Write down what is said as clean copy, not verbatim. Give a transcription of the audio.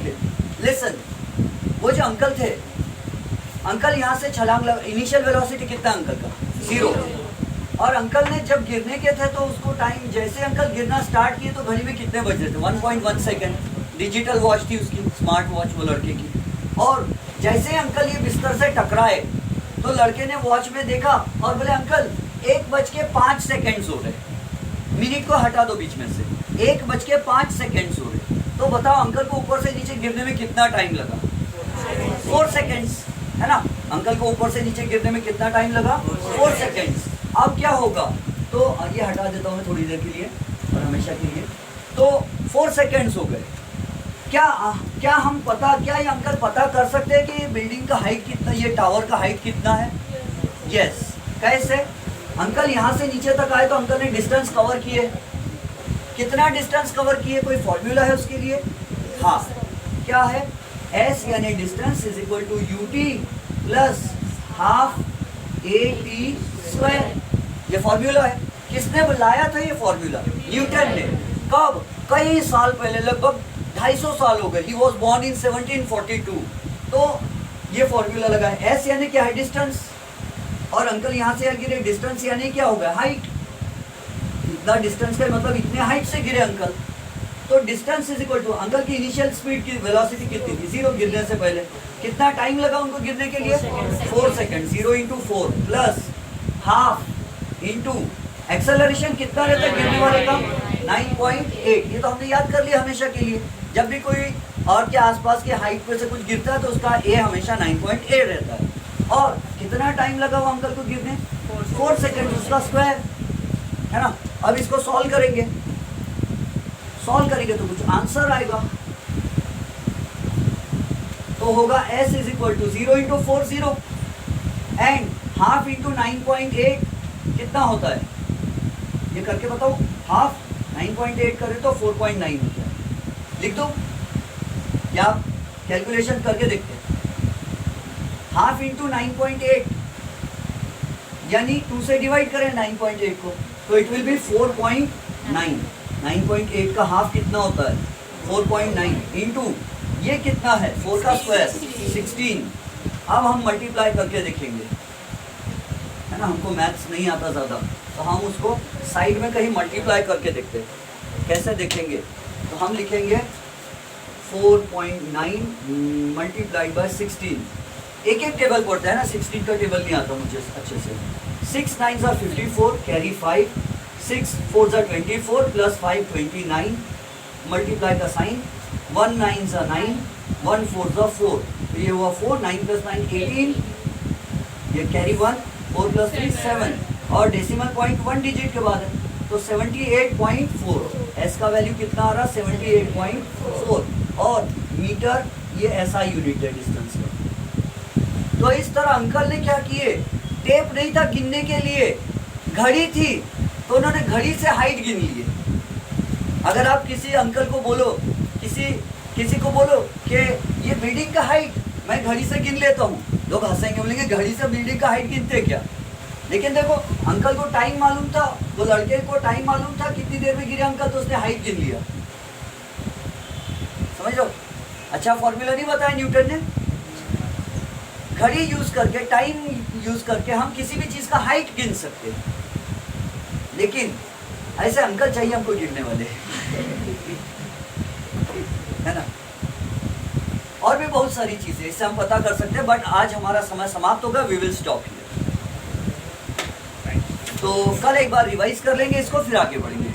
Okay listen, वो जो uncle थे, अंकल यहाँ से छलांग लगा, इनिशियल वेलोसिटी कितना अंकल का 0, और अंकल ने जब गिरने के थे तो उसको टाइम, जैसे अंकल गिरना स्टार्ट किए तो घड़ी में कितने बज रहे थे 1.1 सेकेंड, डिजिटल वॉच थी उसकी, स्मार्ट वॉच वो लड़के की, और जैसे अंकल ये बिस्तर से टकराए तो लड़के ने वॉच में देखा और बोले अंकल 1:05 हो रहे, मिनट को हटा दो बीच में से, 1:05 हो रहे, तो बताओ अंकल को ऊपर से नीचे गिरने में कितना टाइम लगा 4 सेकेंड्स, है ना। अंकल को ऊपर से नीचे गिरने में कितना टाइम लगा 4 सेकेंड्स। अब क्या होगा, तो ये हटा देता हूँ मैं थोड़ी देर के लिए और हमेशा के लिए, तो 4 सेकेंड्स हो गए। क्या हम क्या ये अंकल पता कर सकते हैं कि बिल्डिंग का हाइट कितना, ये टावर का हाइट कितना है? यस। कैसे? अंकल यहाँ से नीचे तक आए तो अंकल ने डिस्टेंस कवर किए, कितना डिस्टेंस कवर किए, कोई फॉर्मूला है उसके लिए? हाँ, क्या है? S यानी distance is equal to UT plus half AT square, ये फॉर्मूला है। किसने लाया था ये फॉर्मूला? न्यूटन ने। कब? कई साल पहले, लगभग 250 साल हो गए। He was born in 1742। तो ये फॉर्मूला लगा है। S यानी क्या है? डिस्टेंस, और अंकल यहाँ से गिरे, डिस्टेंस यानी क्या हो गया? हाइट। इतना डिस्टेंस का मतलब इतने हाइट से गिरे अंकल, तो distance is equal to, uncle की इनिशियल स्पीड की वेलोसिटी कितनी थी 0, गिरने से पहले कितना टाइम लगा उनको गिरने के लिए 4 second, 0 × 4 plus half into acceleration कितना रहता है गिरने वाले का 9.8। ये तो हमने याद कर लिया हमेशा के लिए, जब भी कोई और के आसपास के हाइट पे से कुछ गिरता है तो उसका ए हमेशा 9.8 रहता है। और कितना टाइम लगा वो अंकल को गिरने 4 सेकेंड, उसका स्क्वायर, है ना। अब इसको सॉल्व करेंगे तो कुछ आंसर आएगा, तो होगा S is equal to 0 × 4 0 and half into 9.8 कितना होता है, ये करके बताओ। हाफ 9.8 करें तो 4.9 होता है, लिख दो या कैलकुलेशन करके देखते हैं। हाफ इंटू 9.8 यानी 2 से डिवाइड करें 9.8 को, तो इट विल बी 4.9। 9.8 का हाफ कितना होता है 4.9 इंटू ये कितना है 4 का स्क्वायर 16। अब हम मल्टीप्लाई करके देखेंगे, है ना, हमको मैथ्स नहीं आता ज़्यादा, तो हम उसको साइड में कहीं मल्टीप्लाई करके देखते हैं। कैसे देखेंगे, तो हम लिखेंगे 4.9 मल्टीप्लाइड बाय 16। एक एक टेबल पढ़ते हैं ना, 16 का टेबल नहीं आता मुझे अच्छे से। 6 9s are 54, carry 5, 6 4s are 24 plus 5 29, multiply का sign, 1 9s are 9, 1 4s are 4, तो ये हुआ 4, 9 प्लस 9 18, ये कैरी 1, 4 प्लस 3 7, और डेसिमल पॉइंट 1 डिजिट के बाद है तो 78.4। एस का वैल्यू कितना आ रहा 78.4, और मीटर ये ऐसा यूनिट है डिस्टेंस का। तो इस तरह अंकल ने क्या किए, टेप नहीं था गिनने के लिए, घड़ी थी तो उन्होंने घड़ी से हाइट गिन ली है। अगर आप किसी अंकल को बोलो, किसी को बोलो कि ये बिल्डिंग का हाइट मैं घड़ी से गिन लेता हूँ, लोग हंसेंगे, बोलेंगे घड़ी से बिल्डिंग का हाइट गिनते क्या। लेकिन देखो अंकल को टाइम मालूम था, वो लड़के को टाइम मालूम था कितनी देर में गिरे अंकल, तो उसने हाइट गिन लिया। समझ लो, अच्छा फॉर्मूला नहीं बताया न्यूटन ने। घड़ी यूज करके, टाइम यूज करके हम किसी भी चीज का हाइट गिन सकते हैं, लेकिन ऐसे अंकल चाहिए हमको गिनने वाले, है ना। और भी बहुत सारी चीजें इससे हम पता कर सकते हैं, बट आज हमारा समय समाप्त होगा, वी विल स्टॉप हियर। तो कल एक बार रिवाइज कर लेंगे इसको, फिर आगे बढ़ेंगे।